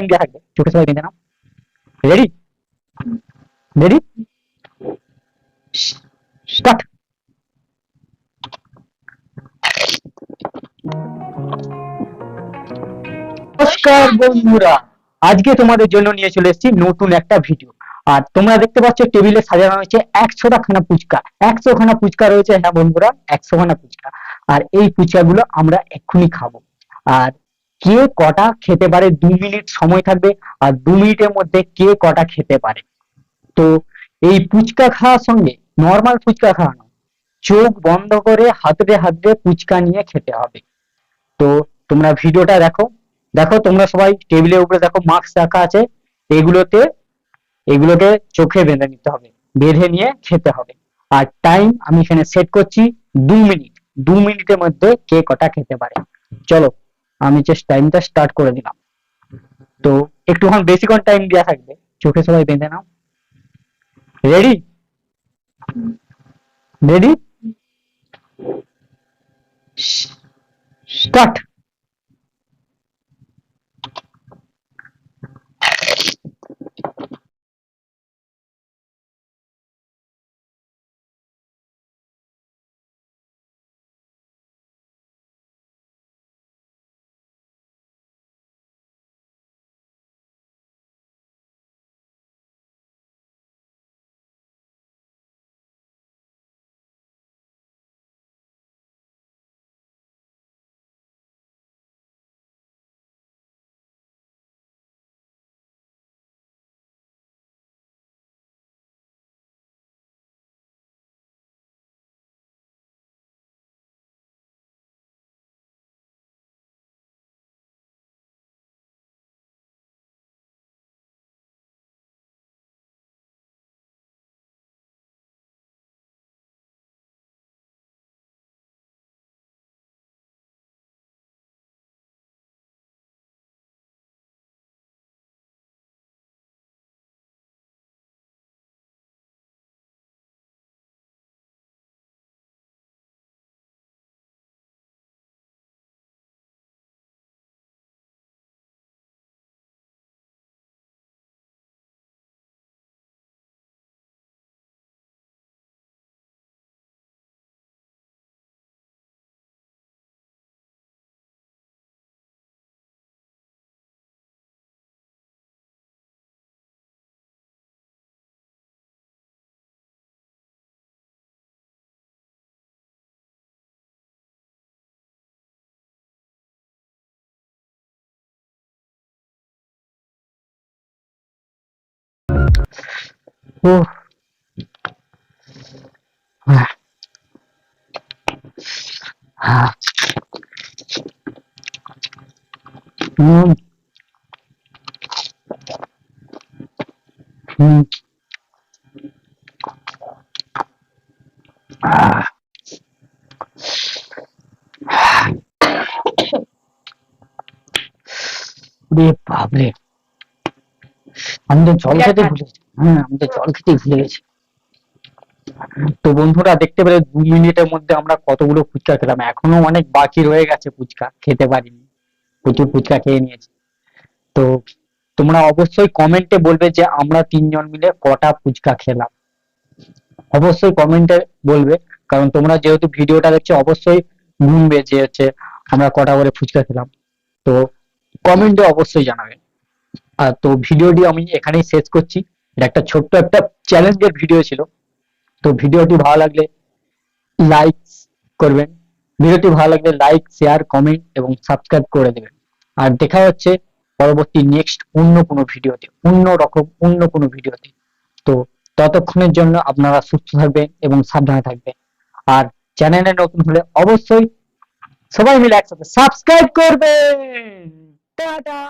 Time দেওয়া থাকবে, চোখে সবাই বেঁধে নাও। রেডি? Ready, start. নমস্কার বন্ধুরা, আজকে তোমাদের জন্য নিয়ে চলে এসেছি নতুন একটা ভিডিও। আর তোমরা দেখতে পাচ্ছ টেবিলে সাজানো হয়েছে 100টা খানা ফুচকা। 100 খানা ফুচকা রয়েছে, হ্যাঁ বন্ধুরা, 100 খানা ফুচকা। আর এই ফুচকাগুলো আমরা এক্ষুনি খাবো। আর কে কটা খেতে পারে, 2 মিনিট সময় থাকবে। আর 2 মিনিটের মধ্যে কে কটা খেতে পারে। তো এই ফুচকা খাওয়ার সঙ্গে নর্মাল ফুচকা খাওয়ানো, চোখ বন্ধ করে হাতে হাতে ফুচকা নিয়ে খেতে হবে। তো তোমরা ভিডিওটা দেখো। দেখো তোমরা সবাই টেবিলের উপরে দেখো মাস্ক রাখা আছে। এগুলোতে এগুলোকে চোখে বেঁধে নিতে হবে, বেঁধে নিয়ে খেতে হবে। আর টাইম আমি এখানে সেট করছি 2 মিনিট। 2 মিনিটের মধ্যে কে কটা খেতে পারে। চলো আমি জাস্ট টাইমটা স্টার্ট করে দিলাম। তো একটুক্ষণ বেশিক্ষণ টাইম দেওয়া থাকবে, চোখে সবাই বেঁধে নাও। রেডি? Ready, start. ও হুম হুম রে বাপরে, আমি তো জল খেতে ভুলে গেছি। হ্যাঁ, আমি তো জল খেতে ভুলে গেছি। তো বন্ধুরা দেখতে পেলে 2 মিনিটের মধ্যে আমরা কতগুলো ফুচকা খেলাম। এখনো অনেক বাকি রয়ে গেছে, ফুচকা খেতে পারিনি, প্রচুর ফুচকা খেয়ে নিয়েছি। তো তোমরা অবশ্যই কমেন্টে বলবে যে আমরা 3জন মিলে কটা ফুচকা খেলাম। অবশ্যই কমেন্টে বলবে, কারণ তোমরা যেহেতু ভিডিওটা দেখছো অবশ্যই গুনবে যে হচ্ছে আমরা কটা করে ফুচকা খেলাম। তো কমেন্টে অবশ্যই জানাবে। আর তো ভিডিওটি আমি এখানেই শেষ করছি। এটা একটা ছোট্ট একটা চ্যালেঞ্জের ভিডিও ছিল। তো ভিডিওটি ভালো লাগলে লাইক করবেন। ভিডিওটি ভালো লাগলে লাইক, শেয়ার, কমেন্ট এবং সাবস্ক্রাইব করে দেবেন। আর দেখা হচ্ছে পরবর্তী নেক্সট অন্য কোনো ভিডিওতে, অন্য রকম অন্য কোনো ভিডিওতে। তো ততক্ষণের জন্য আপনারা সুস্থ থাকবেন এবং সাবধানে থাকবেন। আর চ্যানেলে নতুন হলে অবশ্যই সবাই মিলে একসাথে সাবস্ক্রাইব করবেন। টাটা।